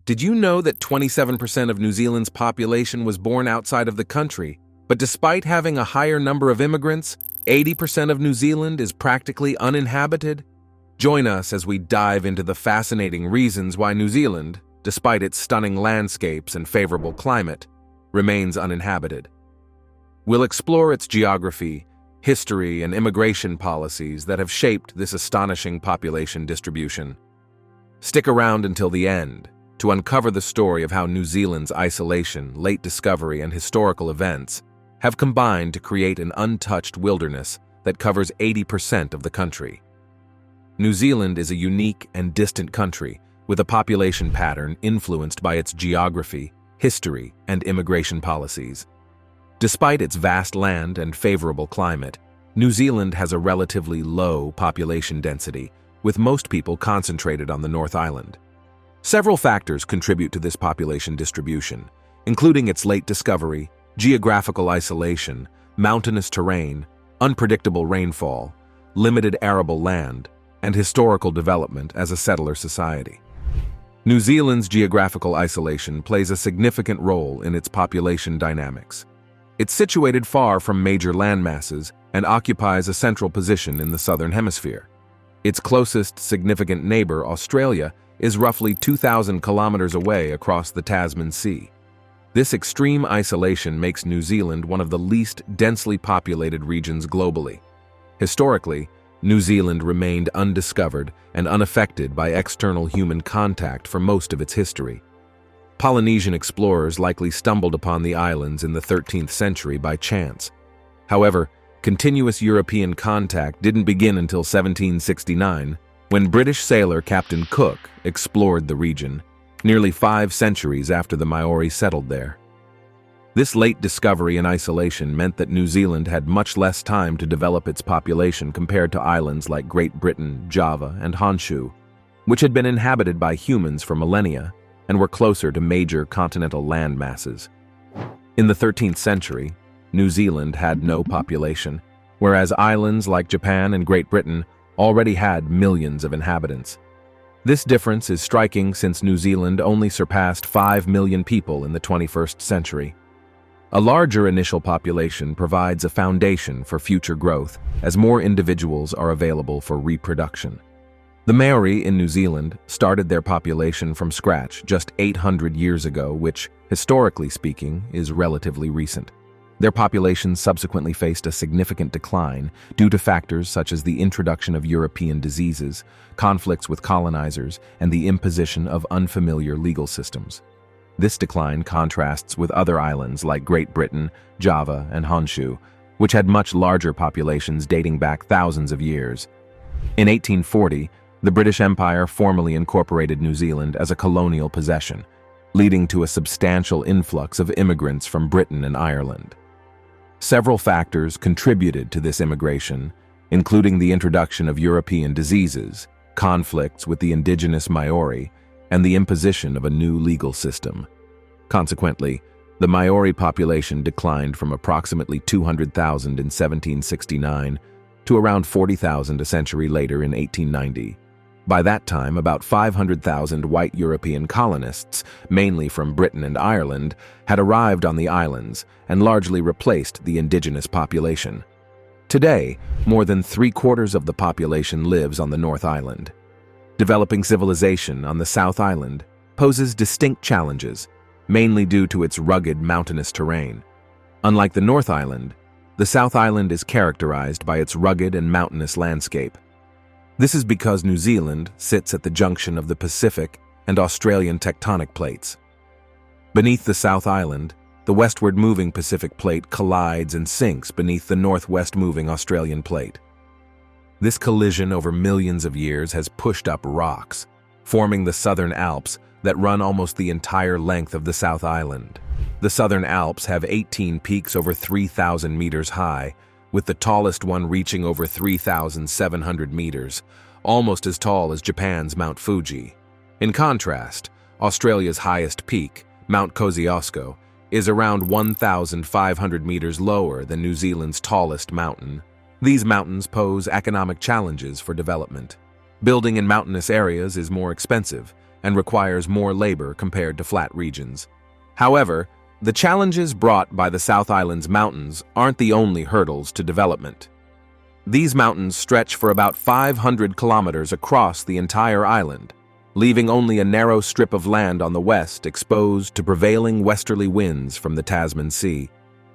Did you know that 27% of New Zealand's population was born outside of the country? But despite having a higher number of immigrants, 80% of New Zealand is practically uninhabited? Join us as we dive into the fascinating reasons why New Zealand, despite its stunning landscapes and favorable climate, remains uninhabited. We'll explore its geography, history, and immigration policies that have shaped this astonishing population distribution. Stick around until the end to uncover the story of how New Zealand's isolation, late discovery, and historical events have combined to create an untouched wilderness that covers 80% of the country. New Zealand is a unique and distant country with a population pattern influenced by its geography, history, and immigration policies. Despite its vast land and favorable climate, New Zealand has a relatively low population density, with most people concentrated on the North Island. Several factors contribute to this population distribution, including its late discovery, geographical isolation, mountainous terrain, unpredictable rainfall, limited arable land, and historical development as a settler society. New Zealand's geographical isolation plays a significant role in its population dynamics. It's situated far from major landmasses and occupies a central position in the southern hemisphere. Its closest significant neighbor, Australia, is roughly 2,000 kilometers away across the Tasman Sea. This extreme isolation makes New Zealand one of the least densely populated regions globally. Historically, New Zealand remained undiscovered and unaffected by external human contact for most of its history. Polynesian explorers likely stumbled upon the islands in the 13th century by chance. However, continuous European contact didn't begin until 1769, when British sailor Captain Cook explored the region, nearly 5 centuries after the Maori settled there. This late discovery and isolation meant that New Zealand had much less time to develop its population compared to islands like Great Britain, Java, and Honshu, which had been inhabited by humans for millennia and were closer to major continental land masses. In the 13th century, New Zealand had no population, whereas islands like Japan and Great Britain already had millions of inhabitants. This difference is striking since New Zealand only surpassed 5 million people in the 21st century. A larger initial population provides a foundation for future growth as more individuals are available for reproduction. The Maori in New Zealand started their population from scratch just 800 years ago, which, historically speaking, is relatively recent. Their population subsequently faced a significant decline due to factors such as the introduction of European diseases, conflicts with colonizers, and the imposition of unfamiliar legal systems. This decline contrasts with other islands like Great Britain, Java, and Honshu, which had much larger populations dating back thousands of years. In 1840, the British Empire formally incorporated New Zealand as a colonial possession, leading to a substantial influx of immigrants from Britain and Ireland. Several factors contributed to this immigration, including the introduction of European diseases, conflicts with the indigenous Maori, and the imposition of a new legal system. Consequently, the Maori population declined from approximately 200,000 in 1769 to around 40,000 a century later in 1890. By that time, about 500,000 white European colonists, mainly from Britain and Ireland, had arrived on the islands and largely replaced the indigenous population. Today, more than 3/4 of the population lives on the North Island. Developing civilization on the South Island poses distinct challenges, mainly due to its rugged mountainous terrain. Unlike the North Island, the South Island is characterized by its rugged and mountainous landscape. This is because New Zealand sits at the junction of the Pacific and Australian tectonic plates. Beneath the South Island, the westward-moving Pacific plate collides and sinks beneath the northwest-moving Australian plate. This collision over millions of years has pushed up rocks, forming the Southern Alps that run almost the entire length of the South Island. The Southern Alps have 18 peaks over 3,000 meters high, with the tallest one reaching over 3,700 meters, almost as tall as Japan's Mount Fuji. In contrast, Australia's highest peak, Mount Kosciuszko, is around 1,500 meters lower than New Zealand's tallest mountain. These mountains pose economic challenges for development. Building in mountainous areas is more expensive, and requires more labor compared to flat regions. However, the challenges brought by the South Island's mountains aren't the only hurdles to development. These mountains stretch for about 500 kilometers across the entire island, leaving only a narrow strip of land on the west exposed to prevailing westerly winds from the Tasman Sea.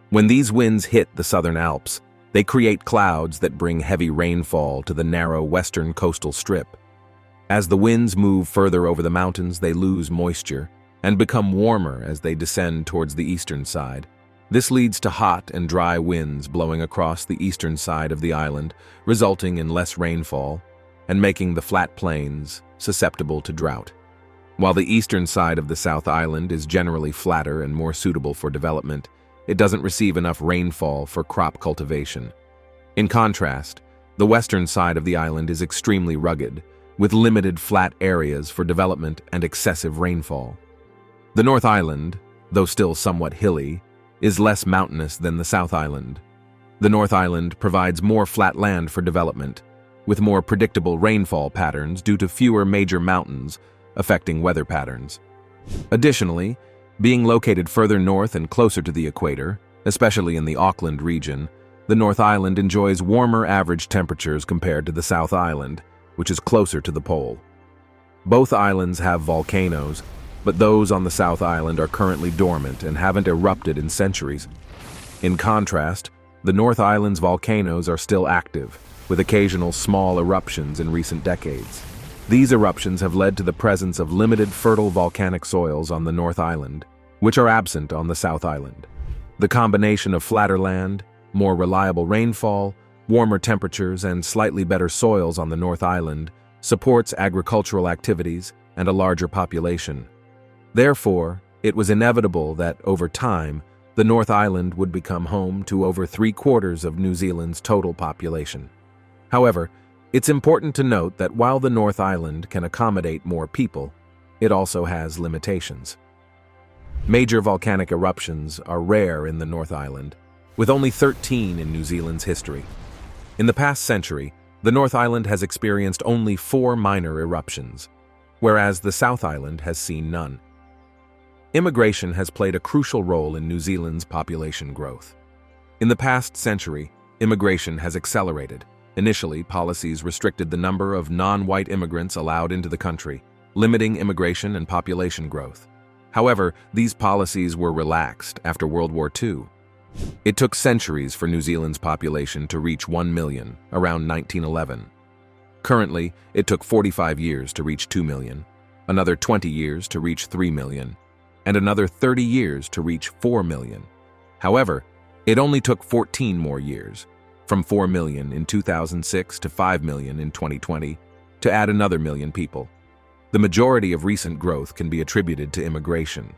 When these winds hit the southern Alps, they create clouds that bring heavy rainfall to the narrow western coastal strip. As the winds move further over the mountains, they lose moisture and become warmer as they descend towards the eastern side. This leads to hot and dry winds blowing across the eastern side of the island, resulting in less rainfall and making the flat plains susceptible to drought. While the eastern side of the South Island is generally flatter and more suitable for development, it doesn't receive enough rainfall for crop cultivation. In contrast, the western side of the island is extremely rugged, with limited flat areas for development and excessive rainfall. The North Island, though still somewhat hilly, is less mountainous than the South Island. The North Island provides more flat land for development, with more predictable rainfall patterns due to fewer major mountains affecting weather patterns. Additionally, being located further north and closer to the equator, especially in the Auckland region, the North Island enjoys warmer average temperatures compared to the South Island, which is closer to the pole. Both islands have volcanoes, but those on the South Island are currently dormant and haven't erupted in centuries. In contrast, the North Island's volcanoes are still active, with occasional small eruptions in recent decades. These eruptions have led to the presence of limited fertile volcanic soils on the North Island, which are absent on the South Island. The combination of flatter land, more reliable rainfall, warmer temperatures, and slightly better soils on the North Island supports agricultural activities and a larger population. Therefore, it was inevitable that, over time, the North Island would become home to over 3/4 of New Zealand's total population. However, it's important to note that while the North Island can accommodate more people, it also has limitations. Major volcanic eruptions are rare in the North Island, with only 13 in New Zealand's history. In the past century, the North Island has experienced only 4 minor eruptions, whereas the South Island has seen none. Immigration has played a crucial role in New Zealand's population growth. In the past century, immigration has accelerated. Initially, policies restricted the number of non-white immigrants allowed into the country, limiting immigration and population growth. However, these policies were relaxed after World War II. It took centuries for New Zealand's population to reach 1 million, around 1911. Currently, it took 45 years to reach 2 million, another 20 years to reach 3 million, and another 30 years to reach 4 million. However, it only took 14 more years, from 4 million in 2006 to 5 million in 2020, to add another million people. The majority of recent growth can be attributed to immigration.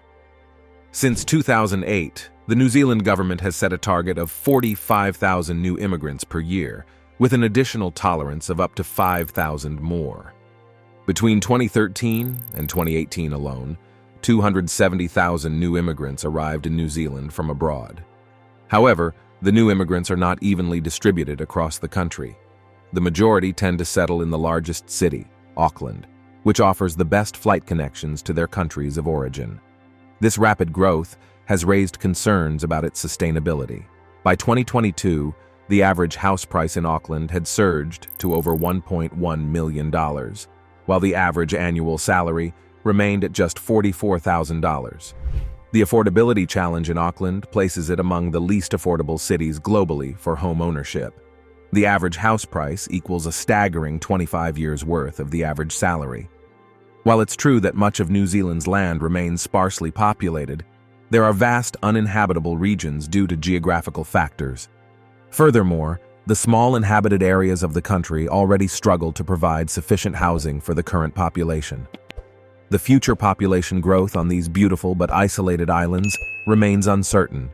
Since 2008, the New Zealand government has set a target of 45,000 new immigrants per year, with an additional tolerance of up to 5,000 more. Between 2013 and 2018 alone, 270,000 new immigrants arrived in New Zealand from abroad. However, the new immigrants are not evenly distributed across the country. The majority tend to settle in the largest city, Auckland, which offers the best flight connections to their countries of origin. This rapid growth has raised concerns about its sustainability. By 2022, the average house price in Auckland had surged to over $1.1 million, while the average annual salary remained at just $44,000. The affordability challenge in Auckland places it among the least affordable cities globally for home ownership. The average house price equals a staggering 25 years' worth of the average salary. While it's true that much of New Zealand's land remains sparsely populated, there are vast uninhabitable regions due to geographical factors. Furthermore, the small inhabited areas of the country already struggle to provide sufficient housing for the current population. The future population growth on these beautiful but isolated islands remains uncertain,